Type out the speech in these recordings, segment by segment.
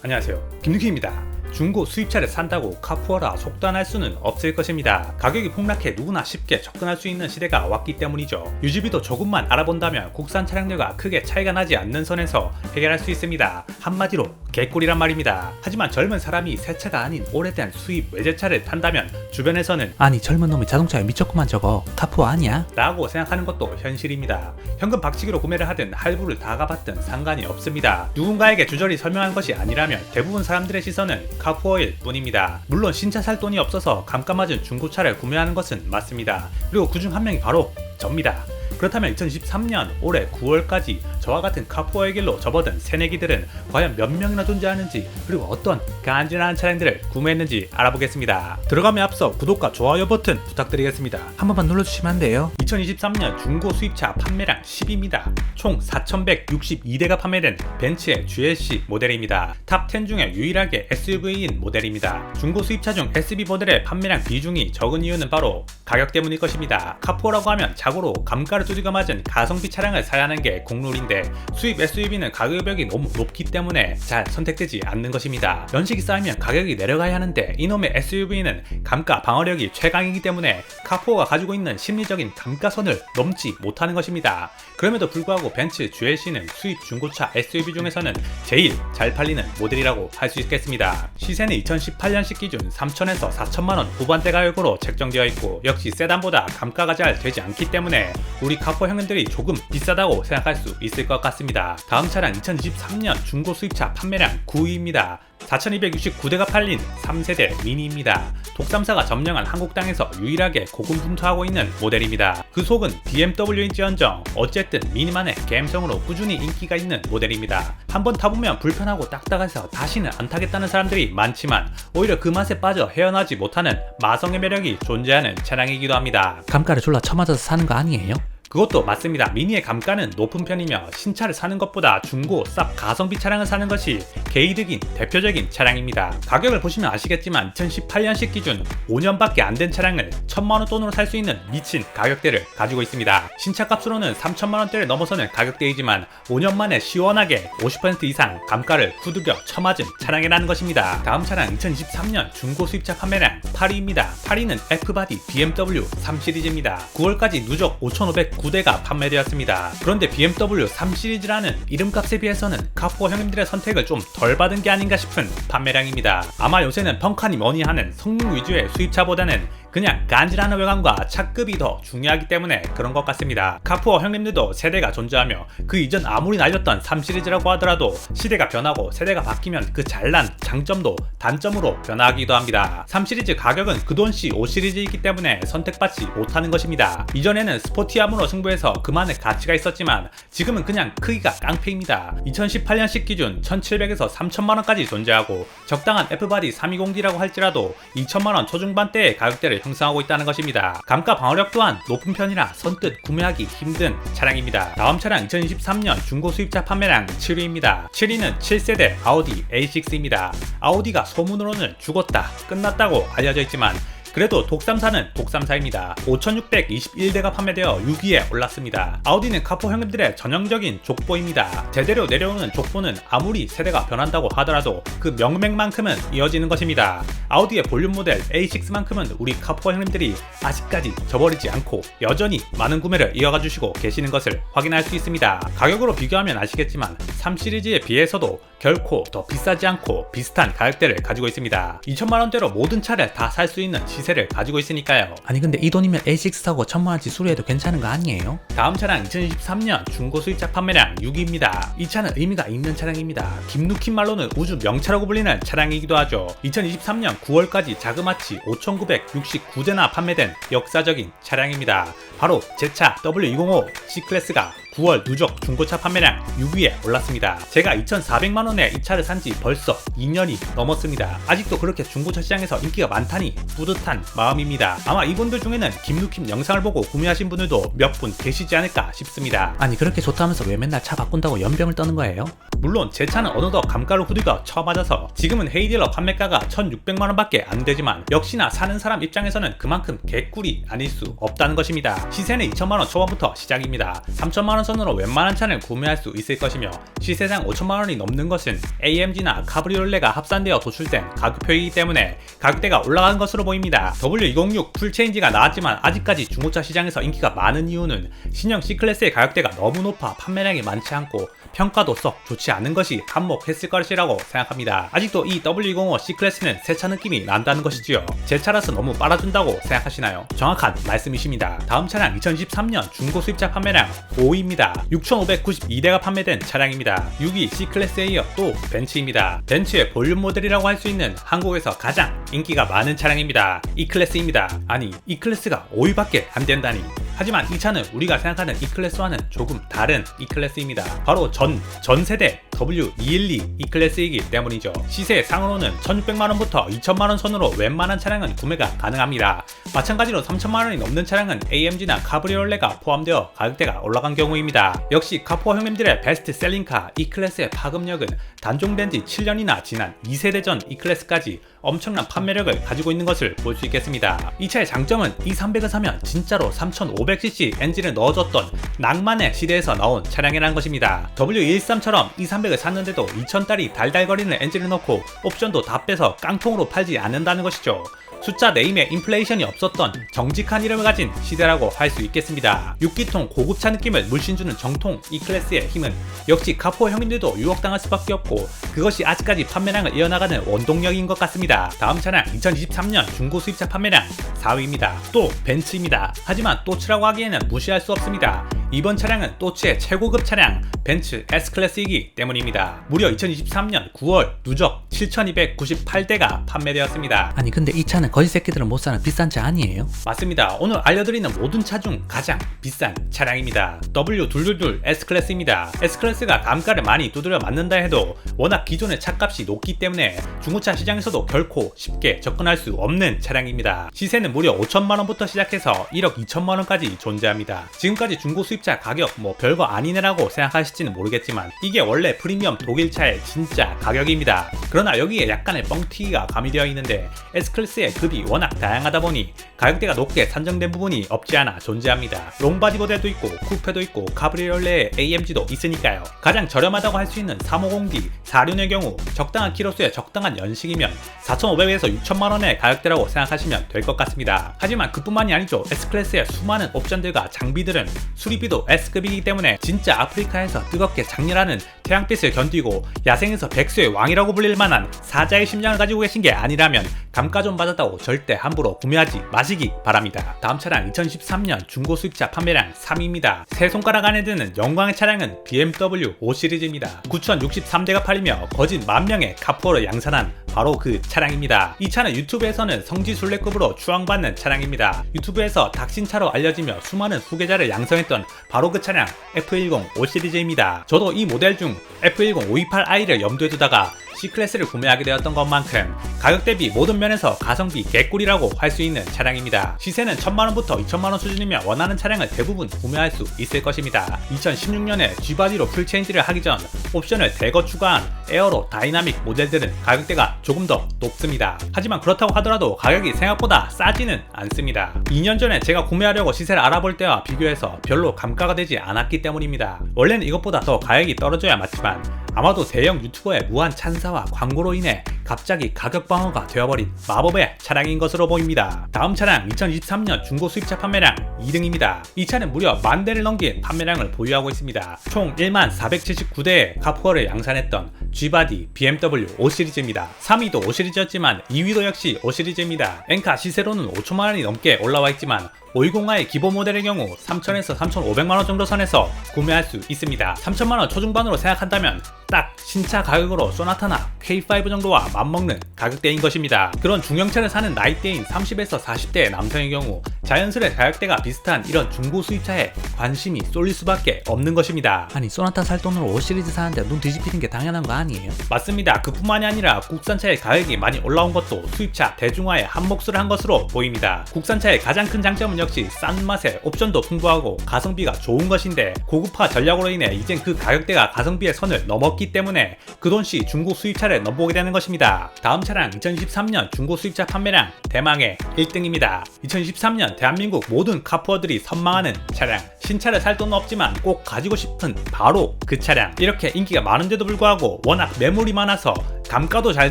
안녕하세요, 김누키입니다. 중고 수입차를 산다고 카푸어라 속단할 수는 없을 것입니다. 가격이 폭락해 누구나 쉽게 접근할 수 있는 시대가 왔기 때문이죠. 유지비도 조금만 알아본다면 국산 차량들과 크게 차이가 나지 않는 선에서 해결할 수 있습니다. 한마디로 개꿀이란 말입니다. 하지만 젊은 사람이 새 차가 아닌 오래된 수입 외제차를 탄다면 주변에서는 아니 젊은 놈이 자동차에 미쳤구만 저거 카푸어 아니야? 라고 생각하는 것도 현실입니다. 현금 박치기로 구매를 하든 할부를 다 가봤든 상관이 없습니다. 누군가에게 주저리 설명한 것이 아니라면 대부분 사람들의 시선은 카푸어일 뿐입니다. 물론 신차 살 돈이 없어서 감가맞은 중고차를 구매하는 것은 맞습니다. 그리고 그중 한 명이 바로 접니다. 그렇다면 2023년 올해 9월까지 저와 같은 카푸어의 길로 접어든 새내기들은 과연 몇 명이나 존재하는지, 그리고 어떤 간지나는 차량들을 구매했는지 알아보겠습니다. 들어가면 앞서 구독과 좋아요 버튼 부탁드리겠습니다. 한 번만 눌러주시면 안 돼요? 2023년 중고 수입차 판매량 10위입니다. 총 4,162대가 판매된 벤츠의 GLC 모델입니다. 탑 10 중에 유일하게 SUV인 모델입니다. 중고 수입차 중 SUV 모델의 판매량 비중이 적은 이유는 바로 가격 때문일 것입니다. 카푸어라고 하면 자고로 감가를 두들겨 맞은 가성비 차량을 사야 하는 게 국룰인데, 수입 SUV는 가격이 너무 높기 때문에 잘 선택되지 않는 것입니다. 연식이 쌓이면 가격이 내려가야 하는데 이놈의 SUV는 감가 방어력이 최강이기 때문에 카푸어가 가지고 있는 심리적인 감가선을 넘지 못하는 것입니다. 그럼에도 불구하고 벤츠 GLC는 수입 중고차 SUV 중에서는 제일 잘 팔리는 모델이라고 할 수 있겠습니다. 시세는 2018년식 기준 3,000에서 4,000만원 후반대 가격으로 책정되어 있고, 역시 세단보다 감가가 잘 되지 않기 때문에 우리 카푸어 형님들이 조금 비싸다고 생각할 수 있을 것 같습니다. 다음 차량 2023년 중고 수입차 판매량 9위입니다. 4,269대가 팔린 3세대 미니입니다. 독삼사가 점령한 한국 땅에서 유일하게 고군분투하고 있는 모델입니다. 그 속은 BMW인지언정 어쨌든 미니만의 감성으로 꾸준히 인기가 있는 모델입니다. 한번 타보면 불편하고 딱딱해서 다시는 안 타겠다는 사람들이 많지만 오히려 그 맛에 빠져 헤어나지 못하는 마성의 매력이 존재하는 차량이기도 합니다. 감가를 졸라 쳐맞아서 사는 거 아니에요? 그것도 맞습니다. 미니의 감가는 높은 편이며 신차를 사는 것보다 중고 쌉 가성비 차량을 사는 것이 개이득인 대표적인 차량입니다. 가격을 보시면 아시겠지만 2018년식 기준 5년밖에 안 된 차량을 1,000만원 돈으로 살 수 있는 미친 가격대를 가지고 있습니다. 신차 값으로는 3,000만원대를 넘어서는 가격대이지만 5년 만에 시원하게 50% 이상 감가를 후두겨 쳐맞은 차량이라는 것입니다. 다음 차량 2023년 중고 수입차 판매량 8위입니다. 8위는 F바디 BMW 3시리즈입니다. 9월까지 누적 5,509대가 판매되었습니다. 그런데 BMW 3시리즈라는 이름값에 비해서는 카푸어 형님들의 선택을 좀 덜 받은 게 아닌가 싶은 판매량입니다. 아마 요새는 펑카니 뭐니 하는 성능 위주의 수입차보다는 그냥 간지나는 외관과 차급이 더 중요하기 때문에 그런 것 같습니다. 카푸어 형님들도 세대가 존재하며 그 이전 아무리 날렸던 3시리즈라고 하더라도 시대가 변하고 세대가 바뀌면 그 잘난 장점도 단점으로 변하기도 합니다. 3시리즈 가격은 그 돈씨 5시리즈이기 때문에 선택받지 못하는 것입니다. 이전에는 스포티함으로 승부해서 그만의 가치가 있었지만 지금은 그냥 크기가 깡패입니다. 2018년식 기준 1,700에서 3,000만원까지 존재하고 적당한 F바디 320D라고 할지라도 2,000만원 초중반대의 가격대를 형성하고 있다는 것입니다. 감가 방어력 또한 높은 편이라 선뜻 구매하기 힘든 차량입니다. 다음 차량 2023년 중고 수입차 판매량 7위입니다. 7위는 7세대 아우디 A6입니다. 아우디가 소문으로는 죽었다, 끝났다고 알려져 있지만 그래도 독삼사는 독삼사입니다. 5,621대가 판매되어 6위에 올랐습니다. 아우디는 카푸어 형님들의 전형적인 족보입니다. 제대로 내려오는 족보는 아무리 세대가 변한다고 하더라도 그 명맥만큼은 이어지는 것입니다. 아우디의 볼륨 모델 A6만큼은 우리 카푸어 형님들이 아직까지 저버리지 않고 여전히 많은 구매를 이어가 주시고 계시는 것을 확인할 수 있습니다. 가격으로 비교하면 아시겠지만 3시리즈에 비해서도 결코 더 비싸지 않고 비슷한 가격대를 가지고 있습니다. 2,000만원대로 모든 차를 다 살 수 있는 시세를 가지고 있으니까요. 아니 근데 이 돈이면 A6 사고 1,000만원치 수리해도 괜찮은 거 아니에요? 다음 차량 2023년 중고 수입차 판매량 6위입니다. 이 차는 의미가 있는 차량입니다. 김누킨 말로는 우주 명차라고 불리는 차량이기도 하죠. 2023년 9월까지 자그마치 5,969대나 판매된 역사적인 차량입니다. 바로 제 차 W205 C클래스가 9월 누적 중고차 판매량 6위에 올랐습니다. 제가 2,400만원에 이 차를 산지 벌써 2년이 넘었습니다. 아직도 그렇게 중고차 시장에서 인기가 많다니 뿌듯한 마음입니다. 아마 이분들 중에는 김누킴 영상을 보고 구매하신 분들도 몇 분 계시지 않을까 싶습니다. 아니 그렇게 좋다면서 왜 맨날 차 바꾼다고 연병을 떠는 거예요? 물론 제 차는 어느덧 감가를 후드겨 쳐맞아서 지금은 헤이딜러 판매가가 1,600만원밖에 안 되지만 역시나 사는 사람 입장에서는 그만큼 개꿀이 아닐 수 없다는 것입니다. 시세는 2,000만원 초반부터 시작입니다. 3,000만원 선으로 웬만한 차를 구매할 수 있을 것이며 시세상 5천만원이 넘는 것은 AMG나 카브리올레가 합산되어 도출된 가격표이기 때문에 가격대가 올라간 것으로 보입니다. W206 풀체인지가 나왔지만 아직까지 중고차 시장에서 인기가 많은 이유는 신형 C클래스의 가격대가 너무 높아 판매량이 많지 않고 평가도 썩 좋지 않은 것이 한몫했을 것이라고 생각합니다. 아직도 이 W205 C클래스는 새 차 느낌이 난다는 것이지요. 제 차라서 너무 빨아준다고 생각하시나요? 정확한 말씀이십니다. 다음 차량 2013년 중고 수입차 판매량 5위입니다. 6,592대가 판매된 차량입니다. 6위 C클래스에 이어 또 벤츠입니다. 벤츠의 볼륨 모델이라고 할 수 있는 한국에서 가장 인기가 많은 차량입니다. E클래스입니다. 아니, E클래스가 5위밖에 안 된다니. 하지만 이 차는 우리가 생각하는 E클래스와는 조금 다른 E클래스입니다. 바로 전세대 W212 E클래스이기 때문이죠. 시세 상으로는 1,600만원부터 2천만원 선으로 웬만한 차량은 구매가 가능합니다. 마찬가지로 3천만원이 넘는 차량은 AMG나 카브리올레가 포함되어 가격대가 올라간 경우입니다. 역시 카푸어 형님들의 베스트셀링카 E클래스의 파급력은 단종된 지 7년이나 지난 2세대 전 E클래스까지 엄청난 판매력을 가지고 있는 것을 볼 수 있겠습니다. 이 차의 장점은 E300을 사면 진짜로 3500cc 엔진을 넣어줬던 낭만의 시대에서 나온 차량이라는 것입니다. W213처럼 E300을 샀는데도 2000달이 달달거리는 엔진을 넣고 옵션도 다 빼서 깡통으로 팔지 않는다는 것이죠. 숫자 네임에 인플레이션이 없었던 정직한 이름을 가진 시대라고 할 수 있겠습니다. 6기통 고급차 느낌을 물씬 주는 정통 E클래스의 힘은 역시 카푸어 형님들도 유혹당할 수밖에 없고 그것이 아직까지 판매량을 이어나가는 원동력인 것 같습니다. 다음 차량 2023년 중고 수입차 판매량 4위입니다. 또 벤츠입니다. 하지만 또츠라고 하기에는 무시할 수 없습니다. 이번 차량은 또츠의 최고급 차량 벤츠 S클래스이기 때문입니다. 무려 2023년 9월 누적 7,298대가 판매되었습니다. 아니 근데 이 차는 거지 새끼들은 못 사는 비싼 차 아니에요? 맞습니다. 오늘 알려드리는 모든 차 중 가장 비싼 차량입니다. W222 S클래스입니다. S클래스가 감가를 많이 두드려 맞는다 해도 워낙 기존의 차값이 높기 때문에 중고차 시장에서도 결코 쉽게 접근할 수 없는 차량입니다. 시세는 무려 5천만원부터 시작해서 1억 2천만원까지 존재합니다. 지금까지 중고 수입차 가격 별거 아니네라고 생각하실지는 모르겠지만 이게 원래 프리미엄 독일차의 진짜 가격입니다. 그러나 여기에 약간의 뻥튀기가 가미되어 있는데 S클래스의 급이 워낙 다양하다 보니 가격대가 높게 산정된 부분이 없지 않아 존재합니다. 롱바디 모델도 있고 쿠페도 있고 카브리올레의 AMG도 있으니까요. 가장 저렴하다고 할 수 있는 350D 4륜의 경우 적당한 키로수에 적당한 연식이면 4,500에서 6천만원의 가격대라고 생각하시면 될 것 같습니다. 하지만 그뿐만이 아니죠. S클래스의 수많은 옵션들과 장비들은 수리비도 S급이기 때문에 진짜 아프리카에서 뜨겁게 장렬하는 태양빛을 견디고 야생에서 백수의 왕이라고 불릴 만한 사자의 심장을 가지고 계신 게 아니라면 감가 좀 받았다고 절대 함부로 구매하지 마시기 바랍니다. 다음 차량 2013년 중고 수입차 판매량 3위입니다. 세 손가락 안에 드는 영광의 차량은 BMW 5 시리즈입니다. 9,063대가 팔리며 거진 10,000명의 카푸어를 양산한 바로 그 차량입니다. 이 차는 유튜브에서는 성지순례급으로 추앙받는 차량입니다. 유튜브에서 닥신차로 알려지며 수많은 후계자를 양성했던 바로 그 차량 F10 5 시리즈입니다. 저도 이 모델 중 F10 528i를 염두에 두다가 C클래스를 구매하게 되었던 것만큼 가격 대비 모든 면에서 가성비 개꿀이라고 할 수 있는 차량입니다. 시세는 1,000만원부터 2천만원 수준이며 원하는 차량을 대부분 구매할 수 있을 것입니다. 2016년에 G바디로 풀체인지를 하기 전 옵션을 대거 추가한 에어로 다이나믹 모델들은 가격대가 조금 더 높습니다. 하지만 그렇다고 하더라도 가격이 생각보다 싸지는 않습니다. 2년 전에 제가 구매하려고 시세를 알아볼 때와 비교해서 별로 감가가 되지 않았기 때문입니다. 원래는 이것보다 더 가격이 떨어져야 맞지만 아마도 대형 유튜버의 무한 찬사와 광고로 인해 갑자기 가격 방어가 되어버린 마법의 차량인 것으로 보입니다. 다음 차량 2023년 중고 수입차 판매량 2등입니다. 이 차는 무려 10,000대를 넘긴 판매량을 보유하고 있습니다. 총 14,799대의 카푸어를 양산했던 G바디 BMW 5 시리즈입니다. 3위도 5 시리즈였지만 2위도 역시 5 시리즈입니다. 엔카 시세로는 5천만원이 넘게 올라와 있지만 520i의 기본 모델의 경우 3,000에서 3,500만원 정도 선에서 구매할 수 있습니다. 3,000만원 초중반으로 생각한다면 딱 신차 가격으로 소나타나 K5 정도와 맞먹는 가격대인 것입니다. 그런 중형차를 사는 나이대인 30에서 40대의 남성의 경우 자연스레 가격대가 비슷한 이런 중고 수입차에 관심이 쏠릴 수밖에 없는 것입니다. 아니 소나타 살 돈으로 5 시리즈 사는데 눈 뒤집히는 게 당연한 거 아니에요? 맞습니다. 그뿐만이 아니라 국산차의 가격이 많이 올라온 것도 수입차 대중화에 한몫을 한 것으로 보입니다. 국산차의 가장 큰 장점은 역시 싼 맛에 옵션도 풍부하고 가성비가 좋은 것인데 고급화 전략으로 인해 이젠 그 가격대가 가성비의 선을 넘었기 때문에 그 돈씩 중고 수입차를 넘보게 되는 것입니다. 다음 차량 2023년 중고 수입차 판매량 대망의 1등입니다. 2023년 대한민국 모든 카푸어들이 선망하는 차량, 신차를 살 돈은 없지만 꼭 가지고 싶은 바로 그 차량. 이렇게 인기가 많은데도 불구하고 워낙 매물이 많아서 감가도 잘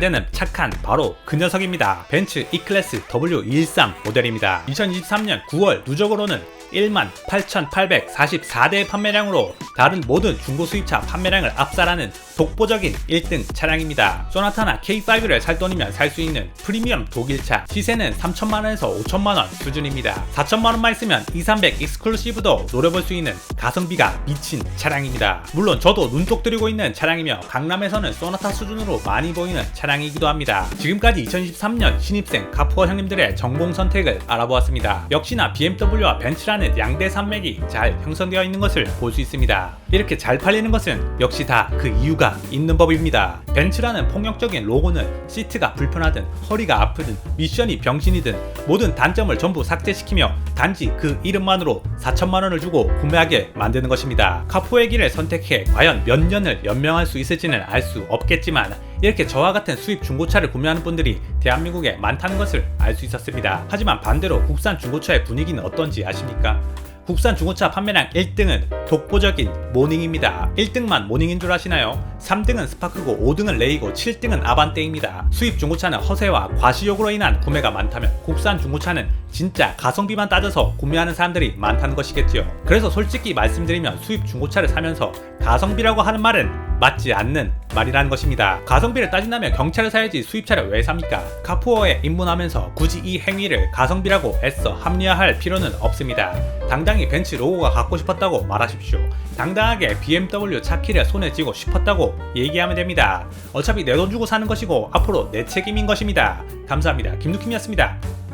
되는 착한 바로 그 녀석입니다. 벤츠 E클래스 W213 모델입니다. 2023년 9월 누적으로는 18,844대의 판매량으로 다른 모든 중고 수입차 판매량을 압살하는 독보적인 1등 차량입니다. 소나타나 K5를 살 돈이면 살 수 있는 프리미엄 독일차. 시세는 3천만원에서 5천만원 수준입니다. 4천만원만 있으면 2,300 익스클루시브도 노려볼 수 있는 가성비가 미친 차량입니다. 물론 저도 눈독 들이고 있는 차량이며 강남에서는 소나타 수준으로 많이 보이는 차량이기도 합니다. 지금까지 2023년 신입생 카푸어 형님들의 정봉 선택을 알아보았습니다. 역시나 BMW와 벤츠라는 양대 산맥이 잘 형성되어 있는 것을 볼 수 있습니다. 이렇게 잘 팔리는 것은 역시 다 그 이유가 있는 법입니다. 벤츠라는 폭력적인 로고는 시트가 불편하든 허리가 아프든 미션이 병신이든 모든 단점을 전부 삭제시키며 단지 그 이름만으로 4천만원을 주고 구매하게 만드는 것입니다. 카푸어의 길을 선택해 과연 몇 년을 연명할 수 있을지는 알 수 없겠지만 이렇게 저와 같은 수입 중고차를 구매하는 분들이 대한민국에 많다는 것을 알 수 있었습니다. 하지만 반대로 국산 중고차의 분위기는 어떤지 아십니까? 국산 중고차 판매량 1등은 독보적인 모닝입니다. 1등만 모닝인 줄 아시나요? 3등은 스파크고 5등은 레이고 7등은 아반떼입니다. 수입 중고차는 허세와 과시욕으로 인한 구매가 많다면 국산 중고차는 진짜 가성비만 따져서 구매하는 사람들이 많다는 것이겠지요. 그래서 솔직히 말씀드리면 수입 중고차를 사면서 가성비라고 하는 말은 맞지 않는 말이라는 것입니다. 가성비를 따진다면 경차를 사야지 수입차를 왜 삽니까? 카푸어에 입문하면서 굳이 이 행위를 가성비라고 애써 합리화할 필요는 없습니다. 당당히 벤츠 로고가 갖고 싶었다고 말하십시오. 당당하게 BMW 차키를 손에 쥐고 싶었다고 얘기하면 됩니다. 어차피 내 돈 주고 사는 것이고 앞으로 내 책임인 것입니다. 감사합니다. 김누킴이었습니다.